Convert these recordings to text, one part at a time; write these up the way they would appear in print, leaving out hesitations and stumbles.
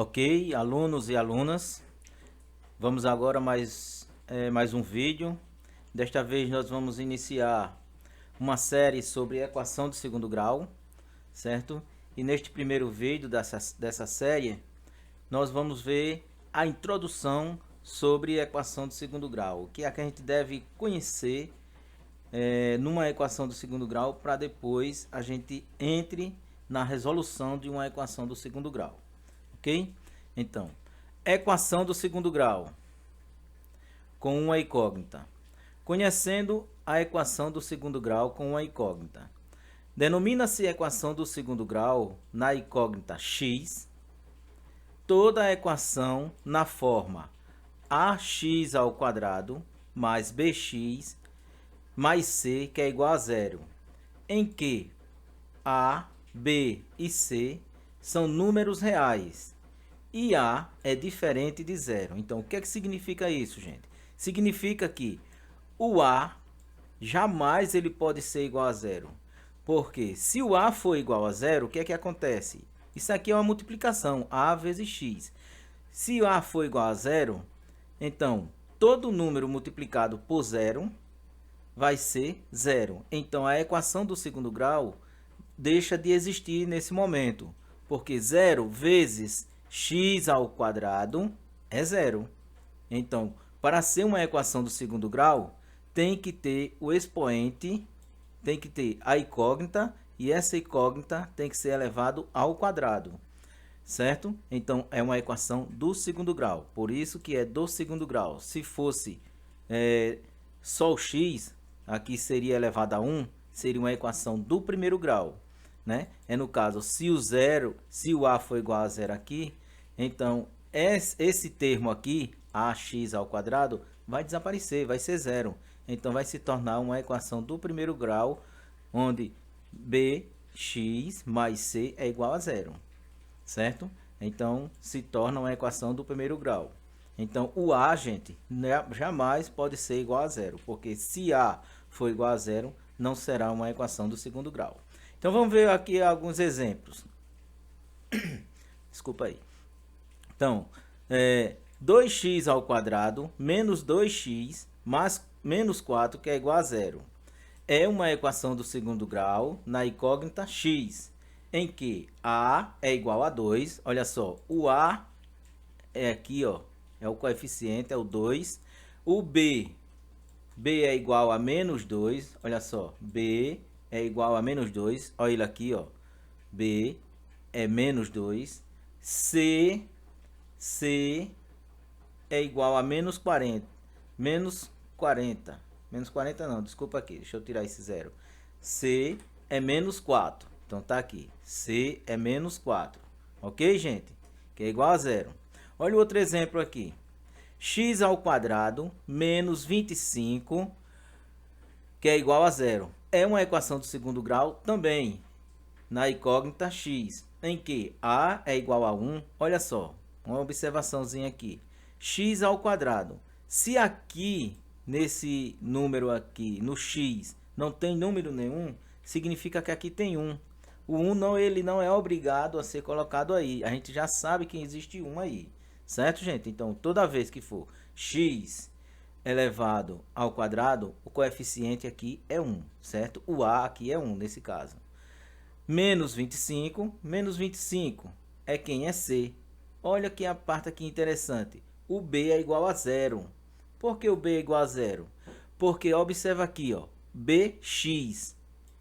Ok, alunos e alunas, vamos agora mais um vídeo. Desta vez nós vamos iniciar uma série sobre equação de segundo grau, certo? E neste primeiro vídeo dessa série, nós vamos ver a introdução sobre equação de segundo grau, o que é que a gente deve conhecer numa equação do segundo grau, para depois a gente entre na resolução de uma equação do segundo grau. Ok? Então, equação do segundo grau com uma incógnita. Conhecendo a equação do segundo grau com uma incógnita. Denomina-se equação do segundo grau na incógnita x toda a equação na forma ax ao quadrado mais bx mais c, que é igual a zero, em que a, b e c são números reais e a é diferente de zero. Então, o que é que significa isso, gente? Significa que o a jamais ele pode ser igual a zero. Porque se o a for igual a zero, o que é que acontece? Isso aqui é uma multiplicação, a vezes x. Se o a for igual a zero, então todo número multiplicado por zero vai ser zero. Então, a equação do segundo grau deixa de existir nesse momento, porque 0 vezes x ao quadrado é zero. Então, para ser uma equação do segundo grau, tem que ter o expoente, tem que ter a incógnita, e essa incógnita tem que ser elevado ao quadrado, certo? Então, é uma equação do segundo grau, por isso que é do segundo grau. Se fosse só o x, aqui seria elevado a 1, seria uma equação do primeiro grau, né? No caso, se o a for igual a zero aqui, então esse termo aqui, ax ao quadrado, vai desaparecer, vai ser zero. Então vai se tornar uma equação do primeiro grau, onde bx mais c é igual a zero, certo? Então se torna uma equação do primeiro grau. Então o a, gente, jamais pode ser igual a zero, porque se a for igual a zero, não será uma equação do segundo grau. Então vamos ver aqui alguns exemplos. Desculpa aí. Então, 2x ao quadrado menos 2x mais menos 4, que é igual a zero. É uma equação do segundo grau na incógnita x, em que a é igual a 2. Olha só, o a é aqui, ó, é o coeficiente, é o 2. O b é igual a menos 2. Olha só, b é igual a menos 2. Olha ele aqui, ó. B é menos 2. C é igual a menos 40. Menos 40. Menos 40 não, desculpa aqui. Deixa eu tirar esse zero. C é menos 4. Então tá aqui. C é menos 4. Ok, gente? Que é igual a zero. Olha o outro exemplo aqui. X ao quadrado menos 25, que é igual a zero. É uma equação do segundo grau também, na incógnita x, em que a é igual a 1. Olha só, uma observaçãozinha aqui. X ao quadrado. Se aqui, nesse número aqui, no x, não tem número nenhum, significa que aqui tem 1. O 1 não, ele não é obrigado a ser colocado aí. A gente já sabe que existe 1 aí. Certo, gente? Então, toda vez que for x elevado ao quadrado, o coeficiente aqui é 1, certo? O a aqui é 1 nesse caso. Menos 25 é quem? É c. Olha aqui a parte aqui interessante. O b é igual a zero. Por que o b é igual a zero? Porque observa aqui, ó, bx.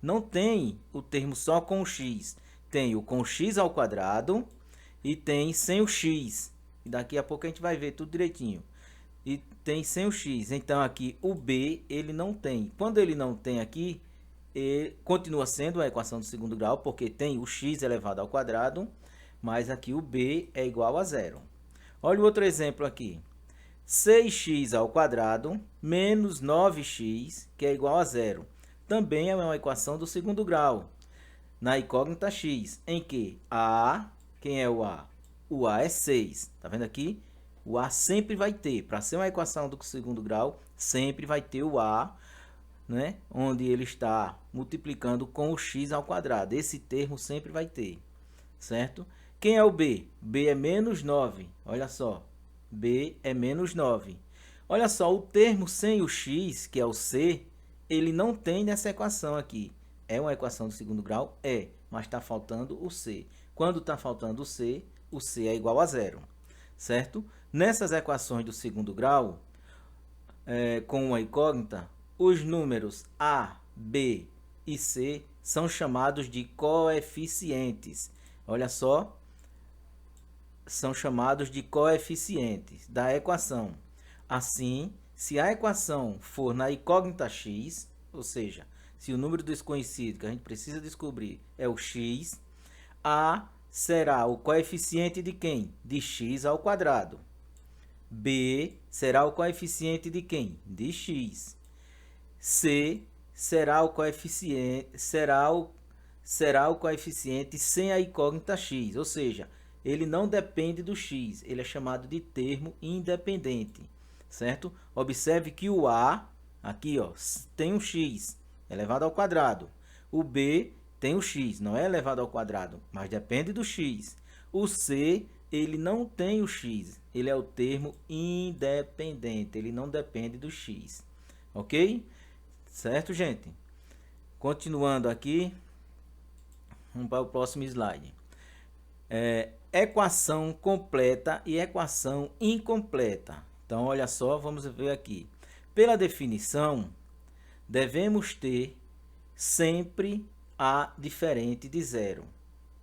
Não tem o termo só com o x. Tem o com x ao quadrado e tem sem o x. E daqui a pouco a gente vai ver tudo direitinho. E tem sem o x. Então aqui o b ele não tem. Quando ele não tem aqui, ele continua sendo a equação do segundo grau, porque tem o x elevado ao quadrado, mas aqui o b é igual a zero. Olha o outro exemplo aqui. 6x ao quadrado menos 9x, que é igual a zero. Também é uma equação do segundo grau, na incógnita x, em que a, quem é o a? O a é 6. Tá vendo aqui? O a sempre vai ter, para ser uma equação do segundo grau, sempre vai ter o a, né? Onde ele está multiplicando com o x ao quadrado. Esse termo sempre vai ter, certo? Quem é o B? B é menos 9. Olha só. B é menos 9. Olha só, o termo sem o x, que é o C, ele não tem nessa equação aqui. É uma equação do segundo grau? É, mas está faltando o C. Quando está faltando o C é igual a zero, certo? Nessas equações do segundo grau, com uma incógnita, os números A, B e C são chamados de coeficientes. Olha só, são chamados de coeficientes da equação. Assim, se a equação for na incógnita x, ou seja, se o número desconhecido que a gente precisa descobrir é o x, A será o coeficiente de quem? De x ao quadrado. B será o coeficiente de quem? De x. C será o coeficiente, será o coeficiente sem a incógnita x, ou seja, ele não depende do x, ele é chamado de termo independente, certo? Observe que o A, aqui ó, tem um x elevado ao quadrado. O B tem o x, não é elevado ao quadrado, mas depende do x. O C, ele não tem o x, ele é o termo independente, ele não depende do x, ok? Certo, gente? Continuando aqui, vamos para o próximo slide. Equação completa e equação incompleta. Então, olha só, vamos ver aqui. Pela definição, devemos ter sempre A diferente de zero.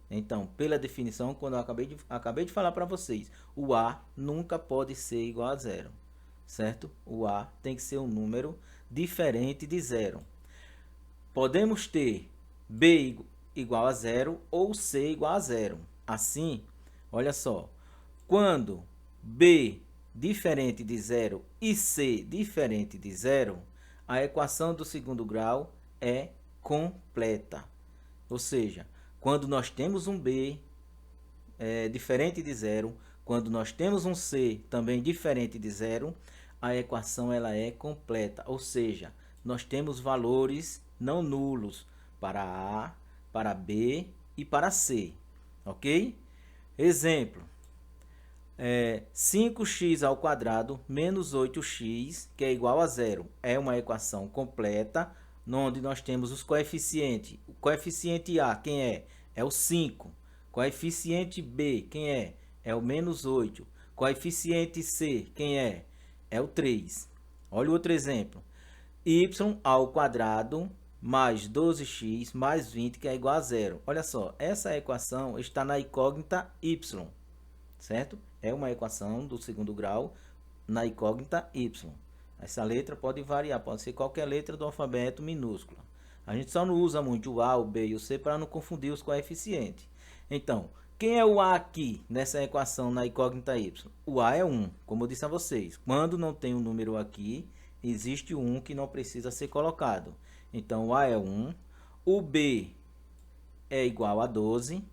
Então, pela definição, quando eu acabei de falar para vocês, o A nunca pode ser igual a zero, certo? O A tem que ser um número diferente de zero. Podemos ter B igual a zero ou C igual a zero. Assim, olha só, quando B diferente de zero e C diferente de zero, a equação do segundo grau é completa. Ou seja, quando nós temos um B diferente de zero, quando nós temos um C também diferente de zero, a equação ela é completa. Ou seja, nós temos valores não nulos para A, para B e para C. Ok? Exemplo. 5x ao quadrado menos 8x, que é igual a zero. É uma equação completa, onde nós temos os coeficientes. O coeficiente A, quem é? É o 5. Coeficiente B, quem é? É o menos 8. Coeficiente C, quem é? É o 3. Olha o outro exemplo. Y ao quadrado mais 12x mais 20, que é igual a zero. Olha só, essa equação está na incógnita y, certo? É uma equação do segundo grau na incógnita y. Essa letra pode variar, pode ser qualquer letra do alfabeto minúscula. A gente só não usa muito o A, o B e o C para não confundir os coeficientes. Então, quem é o A aqui nessa equação na incógnita y? O A é 1, como eu disse a vocês. Quando não tem um número aqui, existe o 1 que não precisa ser colocado. Então, o A é 1, o B é igual a 12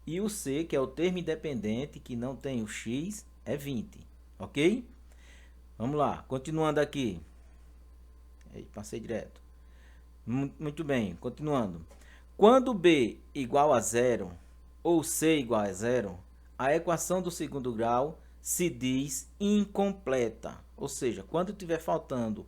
e o C, que é o termo independente, que não tem o x, é 20. Ok? Vamos lá, continuando aqui. Passei direto. Muito bem, continuando. Quando B igual a zero ou C igual a zero, a equação do segundo grau se diz incompleta. Ou seja, quando estiver faltando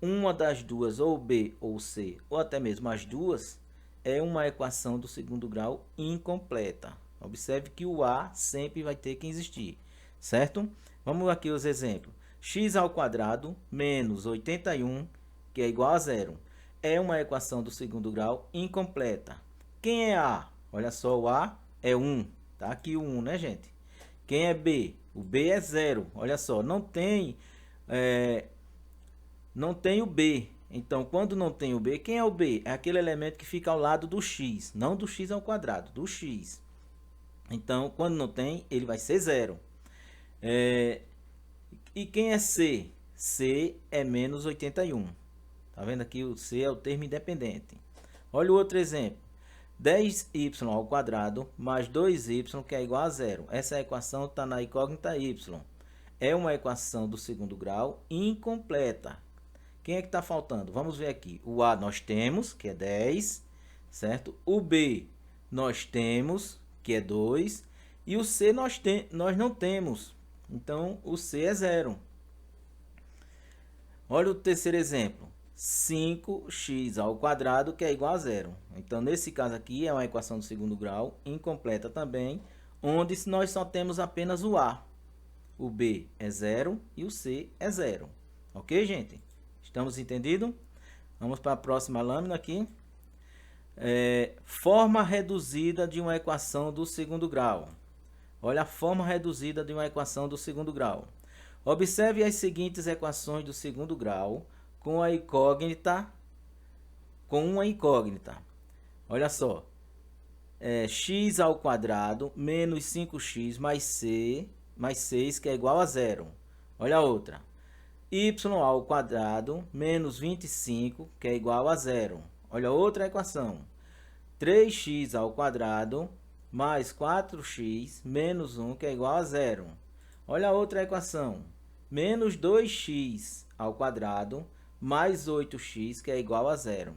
uma das duas, ou B ou C, ou até mesmo as duas, é uma equação do segundo grau incompleta. Observe que o A sempre vai ter que existir, certo? Vamos aqui os exemplos. X ao quadrado menos 81, que é igual a zero. É uma equação do segundo grau incompleta. Quem é A? Olha só, o A é 1. Tá aqui o 1, né, gente? Quem é B? O B é 0. Olha só, não tem o B. Então, quando não tem o B, quem é o B? É aquele elemento que fica ao lado do x, não do x ao quadrado, do x. Então, quando não tem, ele vai ser 0. E quem é C? C é menos 81. Tá vendo aqui? O C é o termo independente. Olha o outro exemplo. 10y ao quadrado mais 2y, que é igual a 0. Essa equação está na incógnita y. É uma equação do segundo grau incompleta. Quem é que está faltando? Vamos ver aqui. O A nós temos, que é 10, certo? O B nós temos, que é 2. E o C nós não temos. Então, o C é 0. Olha o terceiro exemplo. 5x ao quadrado, que é igual a 0. Então, nesse caso aqui, é uma equação do segundo grau, incompleta também, onde nós só temos apenas o A. O B é 0 e o C é 0. Ok, gente? Estamos entendidos? Vamos para a próxima lâmina aqui. Forma reduzida de uma equação do segundo grau. Olha a forma reduzida de uma equação do segundo grau. Observe as seguintes equações do segundo grau com uma incógnita. Olha só. X ao quadrado menos 5x mais 6, que é igual a 0. Olha a outra. Y ao quadrado menos 25, que é igual a 0. Olha a outra equação. 3x ao quadrado mais 4x menos 1, que é igual a 0. Olha a outra equação. Menos 2x ao quadrado mais 8x, que é igual a 0.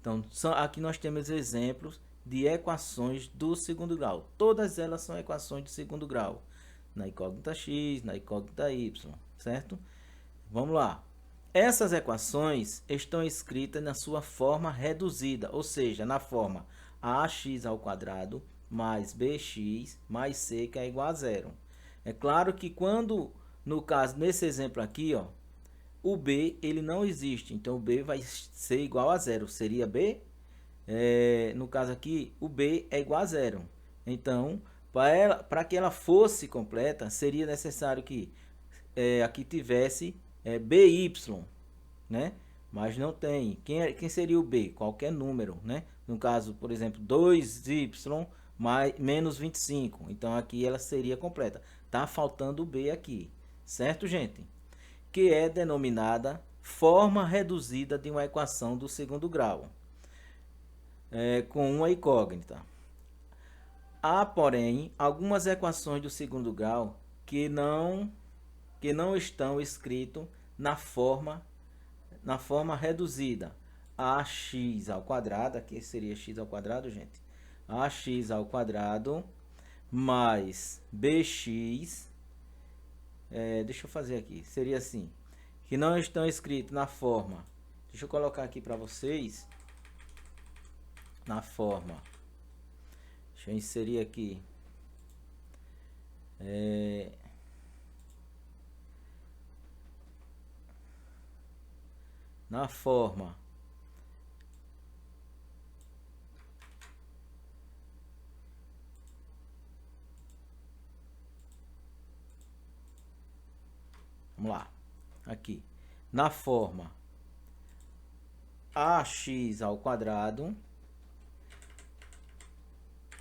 Então, aqui nós temos exemplos de equações do segundo grau. Todas elas são equações do segundo grau. Na incógnita x, na incógnita y, certo? Vamos lá. Essas equações estão escritas na sua forma reduzida, ou seja, na forma ax ao quadrado mais bx mais c, que é igual a 0. É claro que quando, no caso, nesse exemplo aqui, ó, o b ele não existe, então o b vai ser igual a 0. Seria b, no caso aqui, o b é igual a 0. Então, para que ela fosse completa, seria necessário que aqui tivesse by, né? Mas não tem. Quem seria o b? Qualquer número, né? No caso, por exemplo, 2y menos 25. Então, aqui ela seria completa. Tá faltando o b aqui, certo, gente? Que é denominada forma reduzida de uma equação do segundo grau, com uma incógnita. Há, porém, algumas equações do segundo grau que não estão escritas na forma reduzida. Ax ao quadrado, aqui seria x ao quadrado, gente. Ax ao quadrado mais bx, deixa eu fazer aqui, seria assim, que não estão escritos na forma, deixa eu colocar aqui para vocês, na forma, deixa eu inserir aqui, na forma vamos lá, aqui, na forma ax ao quadrado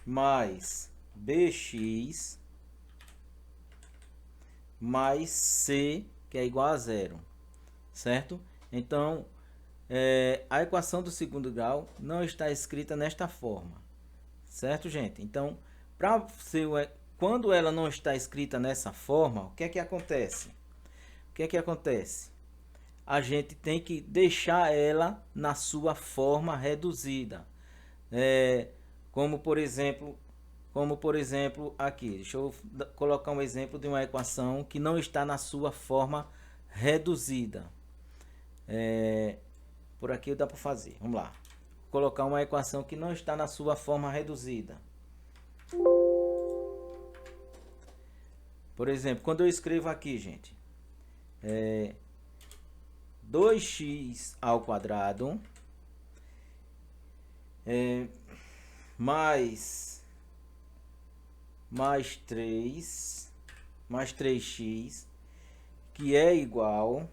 mais bx mais c, que é igual a 0, certo? Então, a equação do segundo grau não está escrita nesta forma, certo, gente? Então, quando ela não está escrita nessa forma, o que é que acontece? A gente tem que deixar ela na sua forma reduzida. Como por exemplo aqui, deixa eu colocar um exemplo de uma equação que não está na sua forma reduzida. Por aqui dá para fazer, vamos lá. Vou colocar uma equação que não está na sua forma reduzida. Por exemplo, quando eu escrevo aqui, gente, 2x ao quadrado mais 3x, que é igual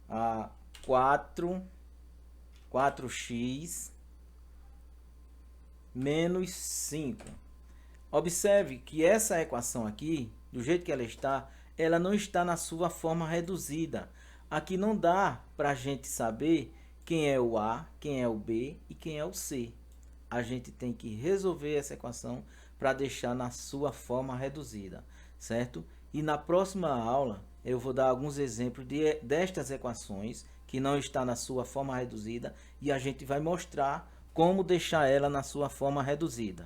a 4x menos 5. Observe que essa equação aqui, do jeito que ela não está na sua forma reduzida. Aqui não dá para a gente saber quem é o A, quem é o B e quem é o C. A gente tem que resolver essa equação para deixar na sua forma reduzida, certo? E na próxima aula eu vou dar alguns exemplos destas equações que não está na sua forma reduzida e a gente vai mostrar como deixar ela na sua forma reduzida.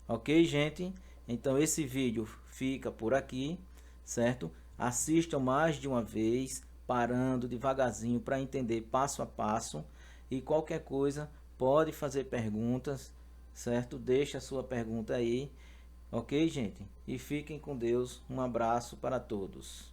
Ok, gente? Então esse vídeo fica por aqui, certo? Assistam mais de uma vez, parando devagarzinho para entender passo a passo. E qualquer coisa, pode fazer perguntas, certo? Deixa a sua pergunta aí. Ok, gente? E fiquem com Deus. Um abraço para todos.